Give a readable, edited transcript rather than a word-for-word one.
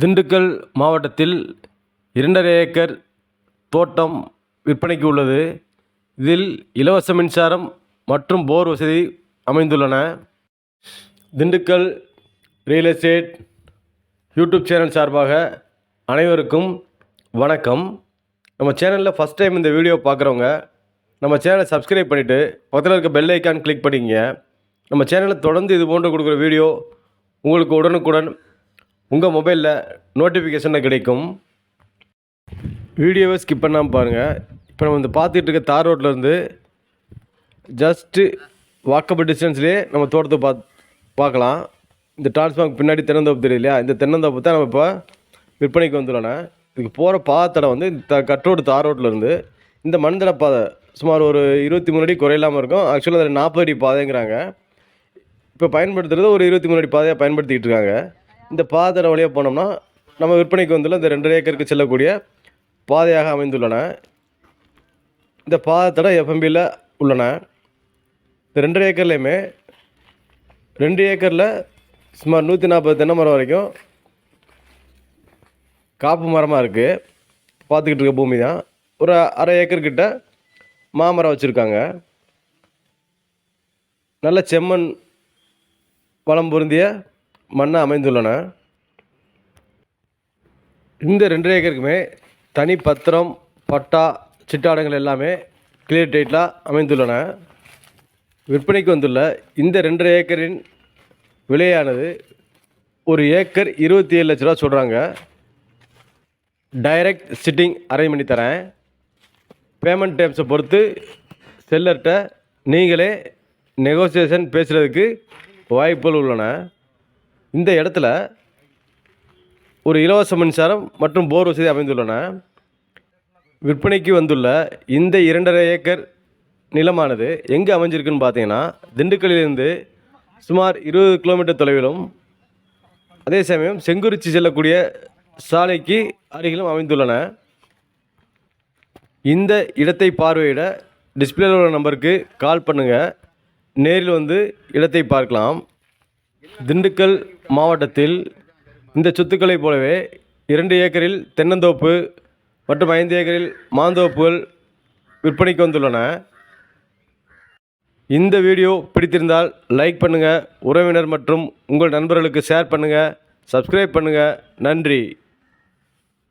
திண்டுக்கல் மாவட்டத்தில் 2.5 ஏக்கர் தோட்டம் விற்பனைக்கு உள்ளது. இதில் இலவச மின்சாரம் மற்றும் போர் வசதி அமைந்துள்ளன. Dindigul real estate YouTube channel சார்பாக அனைவருக்கும் வணக்கம். நம்ம சேனலில் ஃபஸ்ட் டைம் இந்த வீடியோ பார்க்குறவங்க நம்ம சேனலை சப்ஸ்கிரைப் பண்ணிவிட்டு பக்கத்தில் இருக்க பெல் ஐக்கான் கிளிக் பண்ணிக்கங்க. நம்ம சேனலில் தொடர்ந்து இது போன்று கொடுக்குற வீடியோ உங்களுக்கு உடனுக்குடன் உங்கள் மொபைலில் நோட்டிஃபிகேஷனில் கிடைக்கும். வீடியோவை ஸ்கிப் பண்ணாமல் பாருங்கள். இப்போ நம்ம இந்த பார்த்துட்டு இருக்க தார் ரோட்லேருந்து ஜஸ்ட்டு வாக்கபிள் டிஸ்டன்ஸ்லேயே நம்ம தோட்டத்தை பார்க்கலாம். இந்த டிரான்ஸ்ஃபார்மருக்கு பின்னாடி தென்னந்தோப்பு தெரியும் இல்லையா, இந்த தென்னந்தோப்பு தான் நம்ம இப்போ விற்பனைக்கு வந்துள்ளன. இதுக்கு போகிற பாதத்தடை வந்து இந்த கட்ரோடு தார் ரோட்லேருந்து இந்த மண்தட பாதை சுமார் ஒரு 23 அடி குறையில்லாமல் இருக்கும். ஆக்சுவலாக அதில் 40 அடி பாதைங்கிறாங்க. இப்போ பயன்படுத்துகிறது ஒரு 23 அடி பாதையாக பயன்படுத்திக்கிட்டு இருக்காங்க. இந்த பாதத்தடை வழியாக போனோம்னா நம்ம விற்பனைக்கு வந்துள்ள இந்த 2.5 ஏக்கருக்கு செல்லக்கூடிய பாதையாக அமைந்துள்ளன. இந்த பாதத்தடை எஃப்எம்பியில் உள்ளன. இந்த 2.5 ஏக்கர்லேயுமே 2 ஏக்கரில் சுமார் 140 தென்னை மரம் வரைக்கும் காப்பு மரமாக இருக்குது. பார்த்துக்கிட்டு இருக்க பூமி தான். ஒரு 1/2 ஏக்கர்கிட்ட மாமரம் வச்சுருக்காங்க. நல்ல செம்மண் வளம் பொருந்திய மண்ணை அமைந்துள்ளன. இந்த 2.5 ஏக்கருக்குமே தனி பத்திரம், பட்டா, சிட்டாடங்கள் எல்லாமே கிளியர் டைட்டிலாக அமைந்துள்ளன. விற்பனைக்கு வந்துள்ள இந்த 2.5 ஏக்கரின் விலையானது ஒரு ஏக்கர் 27 லட்ச ரூபா சொல்கிறாங்க. டைரக்ட் சிட்டிங் அரேஞ்ச் பண்ணி தரேன். பேமெண்ட் டேர்ம்ஸை பொறுத்து செல்லர்கிட்ட நீங்களே நெகோசியேஷன் பேசுகிறதுக்கு வாய்ப்புகள் உள்ளன. இந்த இடத்துல ஒரு இலவச மின்சாரம் மற்றும் போர் வசதி அமைந்துள்ளன. விற்பனைக்கு வந்துள்ள இந்த 2.5 ஏக்கர் நிலமானது எங்கே அமைஞ்சிருக்குன்னு பார்த்தீங்கன்னா, திண்டுக்கல்லிலிருந்து சுமார் 20 கிலோமீட்டர் தொலைவிலும், அதே சமயம் செங்குறிச்சி செல்லக்கூடிய சாலைக்கு அருகிலும் அமைந்துள்ளன. இந்த இடத்தை பார்வையிட டிஸ்பிளேல உள்ள நம்பருக்கு கால் பண்ணுங்கள். நேரில் வந்து இடத்தை பார்க்கலாம். திண்டுக்கல் மாவட்டத்தில் இந்த சொத்துக்களை போலவே 2 ஏக்கரில் தென்னந்தோப்பு மற்றும் 5 ஏக்கரில் மாந்தோப்புகள் விற்பனைக்கு வந்துள்ளன. இந்த வீடியோ பிடித்திருந்தால் லைக் பண்ணுங்கள், உறவினர் மற்றும் உங்கள் நண்பர்களுக்கு ஷேர் பண்ணுங்கள், சப்ஸ்கிரைப் பண்ணுங்கள். நன்றி.